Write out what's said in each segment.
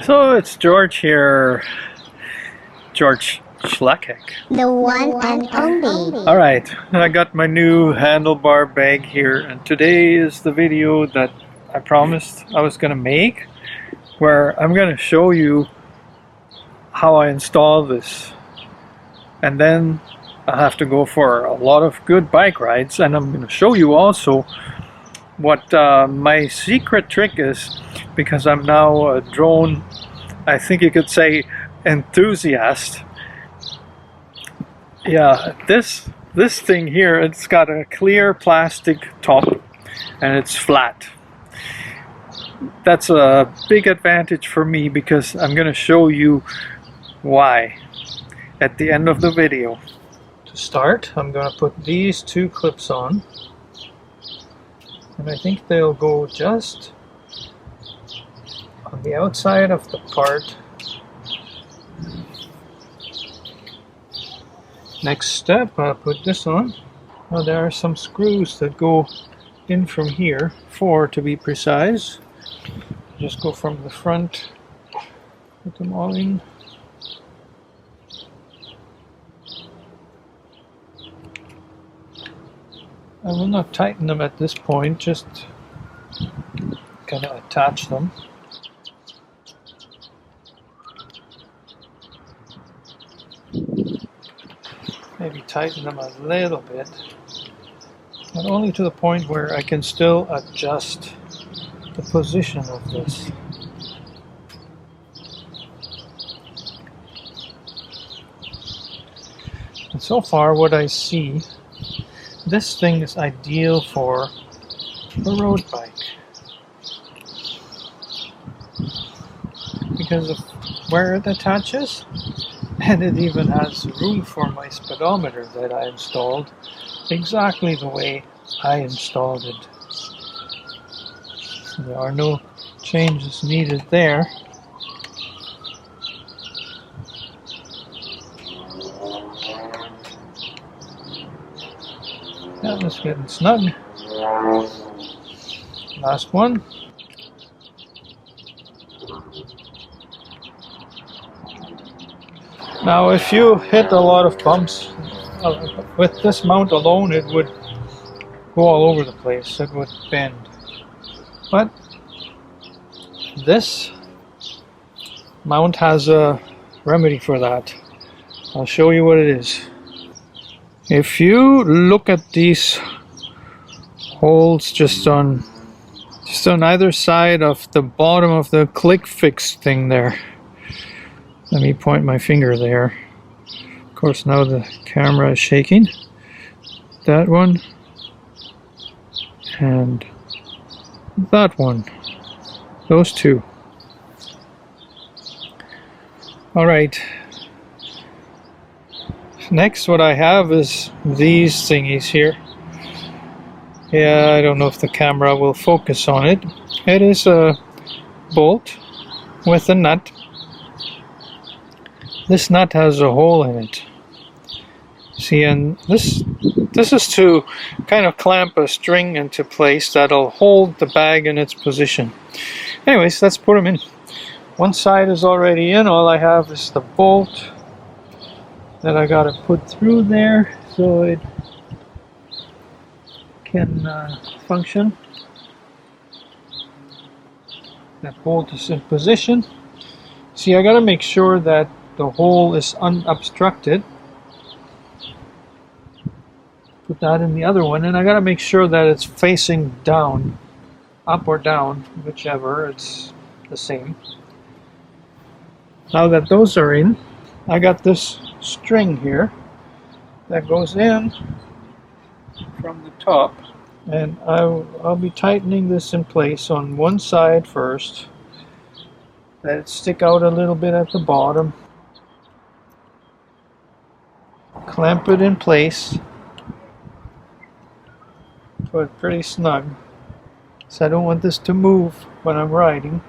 So it's George here, George Schleckek. The one and only. Alright, I got my new handlebar bag here, and today is the video that I promised I was gonna make, where I'm gonna show you how I install this. And then I have to go for a lot of good bike rides, and I'm gonna show you also what my secret trick is, because I'm now a drone, I think you could say, enthusiast. Yeah, this thing here, it's got a clear plastic top and it's flat. That's a big advantage for me because I'm going to show you why at the end of the video. To start, I'm going to put these two clips on, and I think they'll go just on the outside of the part. Next step, I'll put this on. Now there are some screws that go in from here, 4 to be precise. Just go from the front, put them all in. I will not tighten them at this point, just kind of attach them. Maybe tighten them a little bit, but only to the point where I can still adjust the position of this. And so far what I see, this thing is ideal for a road bike because of where it attaches, and it even has room for my speedometer that I installed exactly the way I installed it. So there are no changes needed there. Yeah, that's getting snug. Last one. Now if you hit a lot of bumps, with this mount alone it would go all over the place, it would bend. But this mount has a remedy for that. I'll show you what it is. If you look at these holes just on either side of the bottom of the click fix thing there. Let me point my finger there. Of course now the camera is shaking. That one and that one. Those two. Alright. Next what I have is these thingies here. Yeah, I don't know if the camera will focus on it. It is a bolt with a nut. This nut has a hole in it. See, and this is to kind of clamp a string into place that'll hold the bag in its position. Anyways, let's put them in. One side is already in. All I have is the bolt that I gotta put through there so it can function. That bolt is in position. See, I gotta make sure that the hole is unobstructed. Put that in the other one, and I gotta make sure that it's facing down, up or down, whichever, it's the same. Now that those are in, I got this string here that goes in from the top, and I'll be tightening this in place on one side first. Let it stick out a little bit at the bottom. Clamp it in place. Put it pretty snug, so I don't want this to move when I'm riding.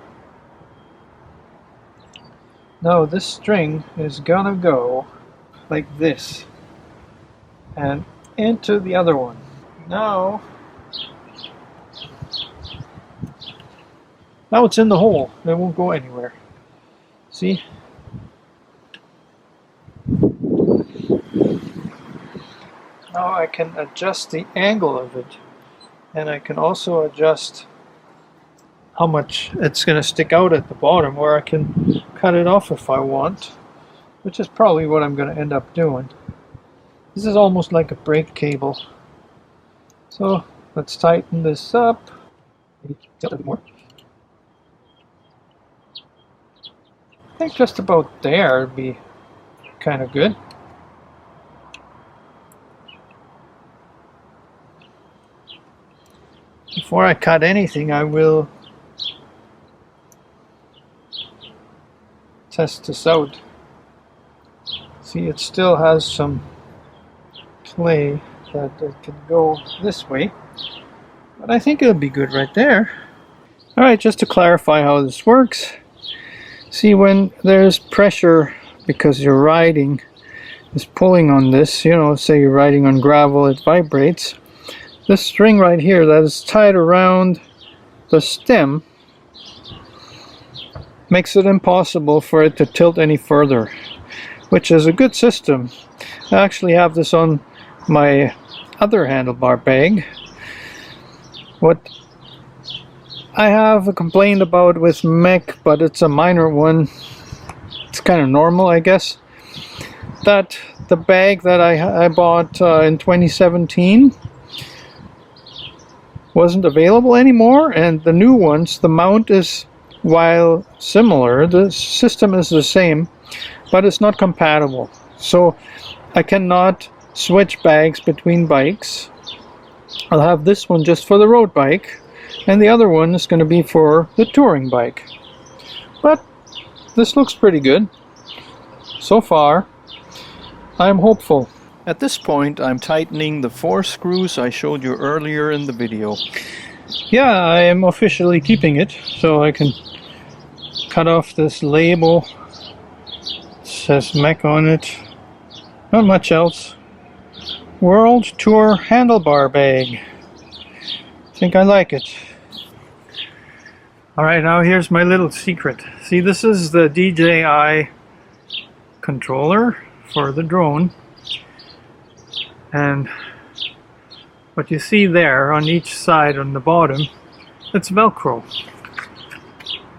Now this string is gonna go like this and into the other one. Now it's in the hole. It won't go anywhere. See? Now I can adjust the angle of it, and I can also adjust how much it's going to stick out at the bottom, where I can cut it off if I want, which is probably what I'm going to end up doing. This is almost like a brake cable. So let's tighten this up. I think just about there would be kind of good. Before I cut anything, I will test this out. See, it still has some play that it can go this way, but I think it'll be good right there. Alright, just to clarify how this works. See, when there's pressure because you're riding, is pulling on this, you know, say you're riding on gravel, it vibrates. This string right here that is tied around the stem makes it impossible for it to tilt any further, which is a good system. I actually have this on my other handlebar bag. What I have complained about with Mech, but it's a minor one, it's kind of normal I guess, that the bag that I bought in 2017 wasn't available anymore, and the new ones, the mount is, while similar, the system is the same, but it's not compatible. So I cannot switch bags between bikes. I'll have this one just for the road bike, and the other one is going to be for the touring bike. But this looks pretty good. So far, I'm hopeful. At this point, I'm tightening the 4 screws I showed you earlier in the video. Yeah, I am officially keeping it, so I can cut off this label. It says Mech on it. Not much else. World Tour handlebar bag. I think I like it. Alright, now here's my little secret. See, this is the DJI controller for the drone. And what you see there on each side on the bottom, it's Velcro.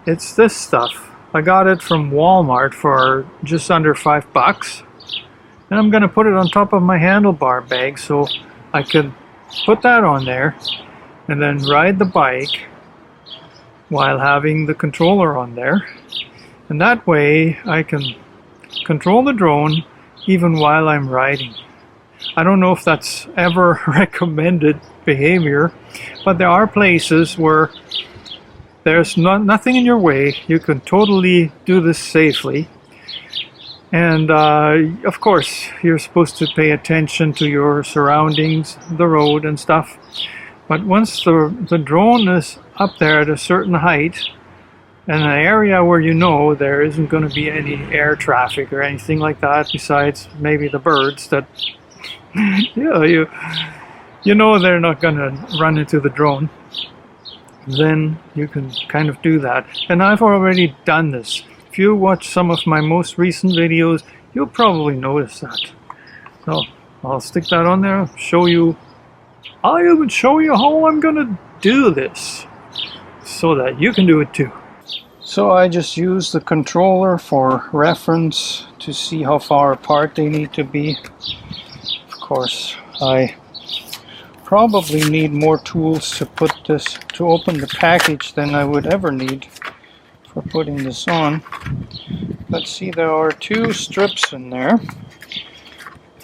It's this stuff. I got it from Walmart for just under $5. And I'm going to put it on top of my handlebar bag so I can put that on there and then ride the bike while having the controller on there. And that way I can control the drone even while I'm riding. I don't know if that's ever recommended behavior, but there are places where there's nothing in your way. You can totally do this safely. And of course, you're supposed to pay attention to your surroundings, the road and stuff. But once the drone is up there at a certain height, and an area where you know there isn't going to be any air traffic or anything like that, besides maybe the birds that you know they're not going to run into the drone, then you can kind of do that. And I've already done this. If you watch some of my most recent videos, you'll probably notice that. So I'll stick that on there, show you. I'll even show you how I'm going to do this so that you can do it too. So I just use the controller for reference to see how far apart they need to be. Of course, I probably need more tools to put this, to open the package than I would ever need for putting this on. Let's see, there are 2 strips in there.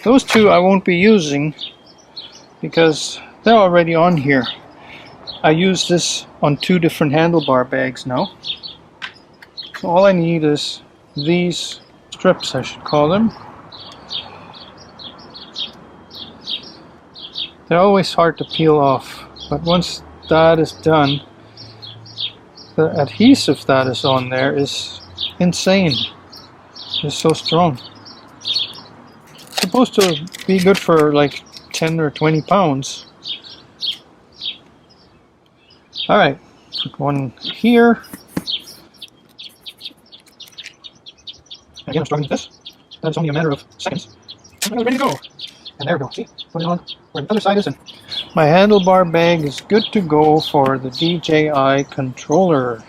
Those 2 I won't be using because they're already on here. I use this on 2 different handlebar bags now. So all I need is these strips, I should call them. They're always hard to peel off, but once that is done, the adhesive that is on there is insane. It's so strong. It's supposed to be good for like 10 or 20 pounds. Alright, put one here. Again, I'm struggling with this. That's only a matter of seconds. And we're ready to go. And there we go. See? Put it on where the other side is. And my handlebar bag is good to go for the DJI controller.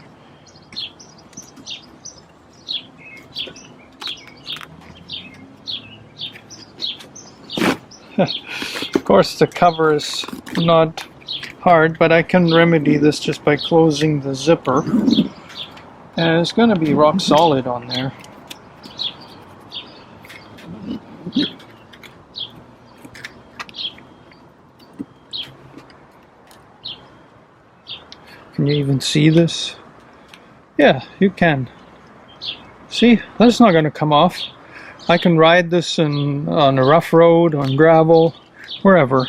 Of course, the cover is not hard, but I can remedy this just by closing the zipper. And it's going to be rock solid on there. Can you even see this? Yeah, you can. See, that's not going to come off. I can ride this on a rough road, on gravel, wherever.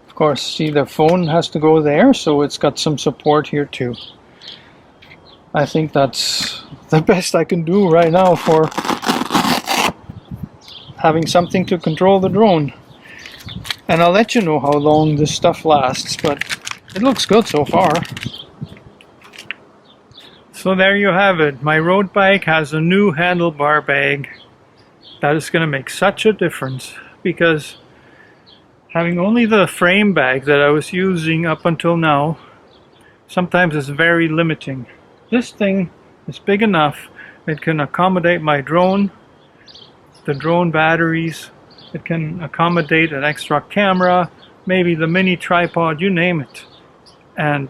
Of course, see, the phone has to go there, so it's got some support here too. I think that's the best I can do right now for having something to control the drone. And I'll let you know how long this stuff lasts, but it looks good so far. So there you have it. My road bike has a new handlebar bag. That is going to make such a difference, because having only the frame bag that I was using up until now sometimes is very limiting. This thing is big enough. It can accommodate my drone, the drone batteries. It can accommodate an extra camera, maybe the mini tripod, you name it. And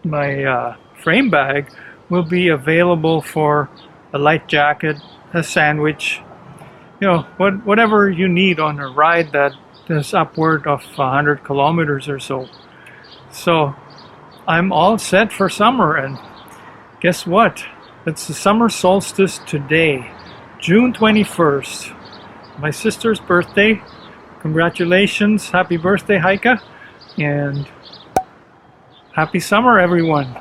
my frame bag will be available for a light jacket, a sandwich, you know, whatever you need on a ride that is upward of 100 kilometers or so. So I'm all set for summer, and guess what? It's the summer solstice today, June 21st. My sister's birthday. Congratulations, happy birthday, Heike, and happy summer, everyone.